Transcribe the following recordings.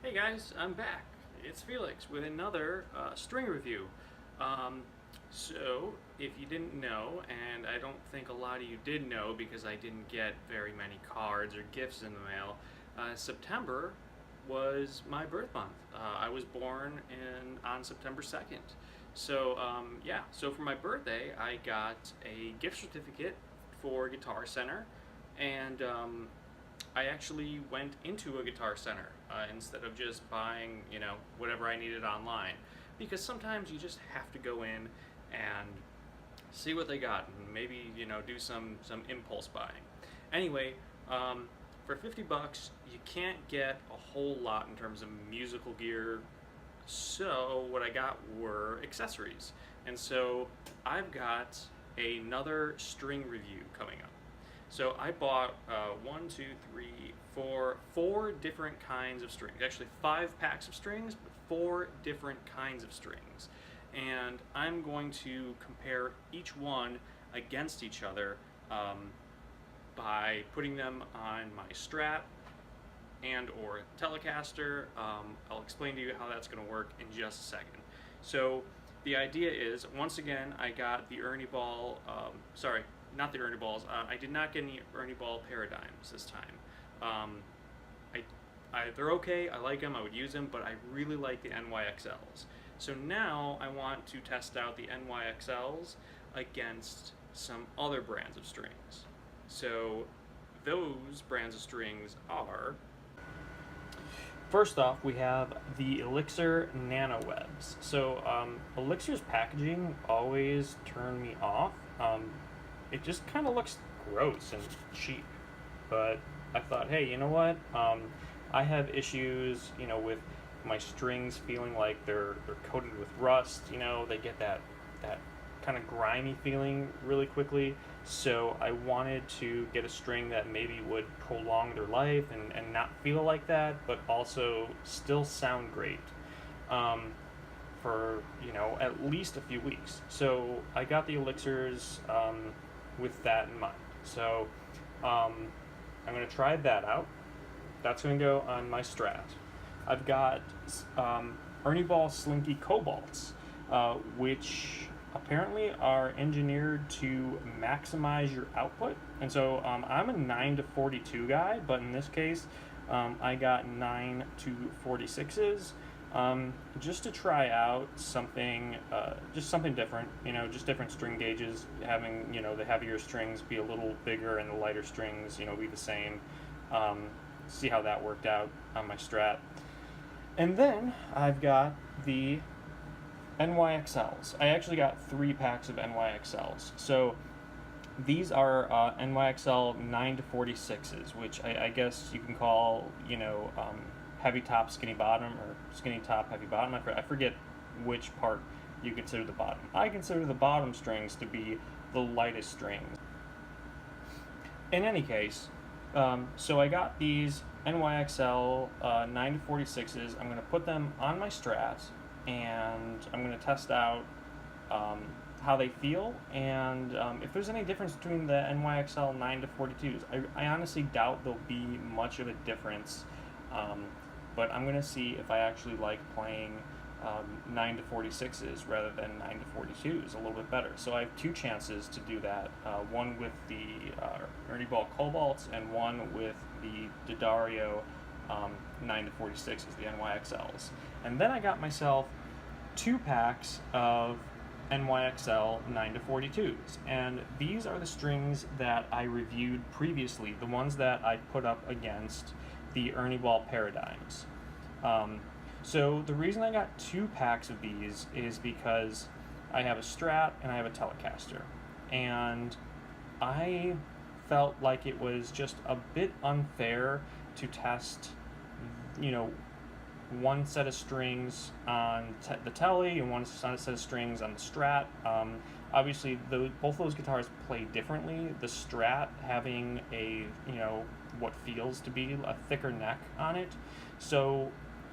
Hey guys, I'm back. It's Felix with another string review. So, if you didn't know, and I don't think a lot of you did know because I didn't get very many cards or gifts in the mail, September was my birth month. I was born on September 2nd. So, yeah, so for my birthday, I got a gift certificate for Guitar Center, and I actually went into a Guitar Center instead of just buying, whatever I needed online. Because sometimes you just have to go in and see what they got and maybe, do some impulse buying. Anyway, for 50 bucks, you can't get a whole lot in terms of musical gear. So what I got were accessories. And so I've got another string review coming up. So I bought four different kinds of strings. Actually, 5 packs of strings, but 4 different kinds of strings. And I'm going to compare each one against each other by putting them on my Strat and or Telecaster. I'll explain to you how that's going to work in just a second. So the idea is, once again, I got the Ernie Ball, not the Ernie Balls. I did not get any Ernie Ball paradigms this time. They're okay. I like them. I would use them, but I really like the NYXLs. So now I want to test out the NYXLs against some other brands of strings. So those brands of strings are, first off, we have the Elixer Nanowebs. So Elixir's packaging always turned me off. It just kind of looks gross and cheap. But I thought, hey, you know what? I have issues, with my strings feeling like they're coated with rust. They get that kind of grimy feeling really quickly. So I wanted to get a string that maybe would prolong their life and not feel like that, but also still sound great for, at least a few weeks. So I got the Elixirs with that in mind. So I'm going to try that out. That's going to go on my Strat. I've got Ernie Ball Slinky Cobalts, which apparently are engineered to maximize your output. And so I'm a 9 to 42 guy, but in this case, I got 9 to 46s. Just to try out something, just something different, just different string gauges, having, the heavier strings be a little bigger and the lighter strings, be the same. See how that worked out on my Strat. And then I've got the NYXLs. I actually got 3 packs of NYXLs. So these are NYXL 9 to 46s, which I guess you can call, heavy top, skinny bottom, or skinny top, heavy bottom. I forget which part you consider the bottom. I consider the bottom strings to be the lightest strings. In any case, so I got these NYXL 9 to 46s. I'm going to put them on my Strat, and I'm going to test out how they feel, and if there's any difference between the NYXL 9 to 42s. I honestly doubt there'll be much of a difference, but I'm going to see if I actually like playing 9 to 46s rather than 9 to 42s a little bit better. So I have 2 chances to do that, one with the Ernie Ball Cobalts and one with the D'Addario 9 to 46s, the NYXLs. And then I got myself 2 packs of NYXL 9 to 42s, and these are the strings that I reviewed previously, the ones that I put up against the Ernie Ball paradigms. So the reason I got 2 packs of these is because I have a Strat and I have a Telecaster, and I felt like it was just a bit unfair to test, one set of strings on the Tele and one set of strings on the Strat. Obviously, both those guitars play differently. The Strat having a, what feels to be a thicker neck on it. So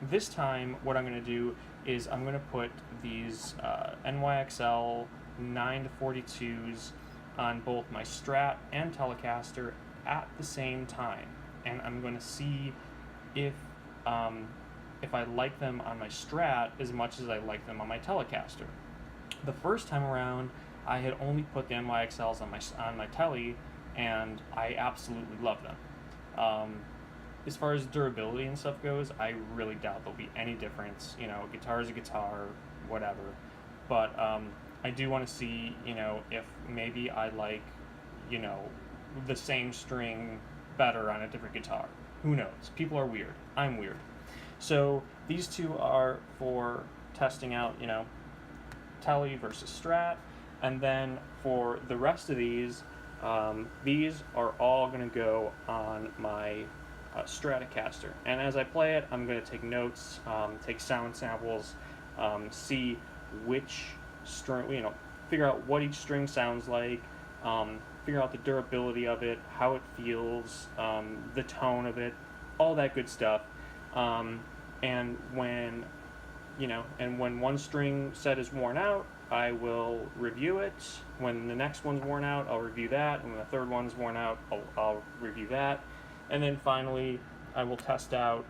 this time, what I'm going to do is I'm going to put these NYXL 9 to 42s on both my Strat and Telecaster at the same time, and I'm going to see if if I like them on my Strat as much as I like them on my Telecaster. The first time around, I had only put the NYXLs on my Tele, and I absolutely love them. As far as durability and stuff goes, I really doubt there'll be any difference. You know, guitar is a guitar, whatever. But I do want to see, you know, if maybe I like, you know, the same string better on a different guitar. Who knows? People are weird. I'm weird. So these two are for testing out, you know, Tele versus Strat. And then for the rest of these are all going to go on my Stratocaster. And as I play it, I'm going to take notes, take sound samples, see which string, you know, figure out what each string sounds like, figure out the durability of it, how it feels, the tone of it, all that good stuff. And when, you know, and when one string set is worn out, I will review it. When the next one's worn out, I'll review that. And when the third one's worn out, I'll review that. And then finally, I will test out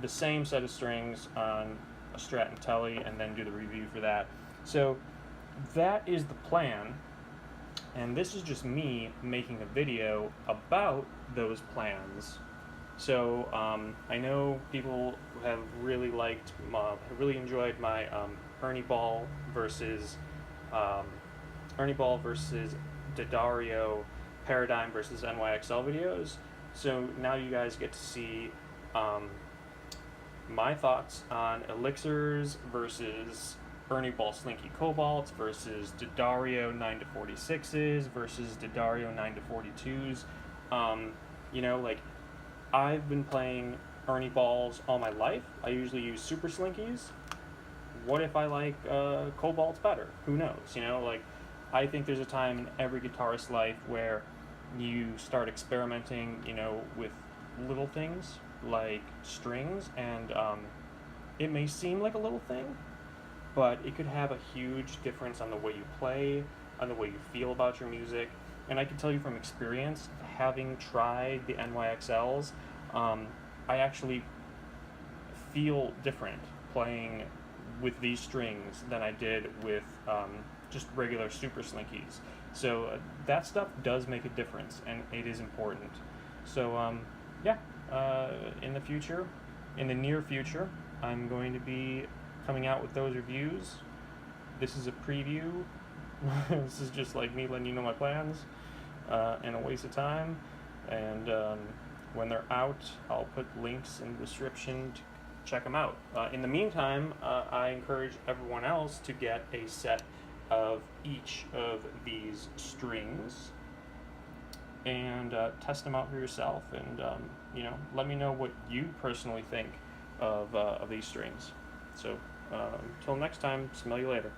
the same set of strings on a Strat and Tele, and then do the review for that. So that is the plan. And this is just me making a video about those plans. So I know people have really liked, really enjoyed my Ernie Ball versus D'Addario Paradigm versus NYXL videos. So now you guys get to see my thoughts on Elixirs versus Ernie Ball Slinky Cobalts versus D'Addario 9-46s versus D'Addario 9-42s. You know, like, I've been playing Ernie Balls all my life. I usually use Super Slinkies. What if I like Cobalts better? Who knows? You know, like, I think there's a time in every guitarist's life where you start experimenting, you know, with little things like strings, and it may seem like a little thing, but it could have a huge difference on the way you play, on the way you feel about your music. And I can tell you from experience, having tried the NYXLs, I actually feel different playing with these strings than I did with just regular Super Slinkies. So that stuff does make a difference, and it is important. So yeah, in the near future, I'm going to be coming out with those reviews. This is a preview. This is just like me letting you know my plans, and a waste of time. And when they're out, I'll put links in the description to check them out. In the meantime, I encourage everyone else to get a set of each of these strings and test them out for yourself, and you know, let me know what you personally think of these strings. So until next time, smell you later.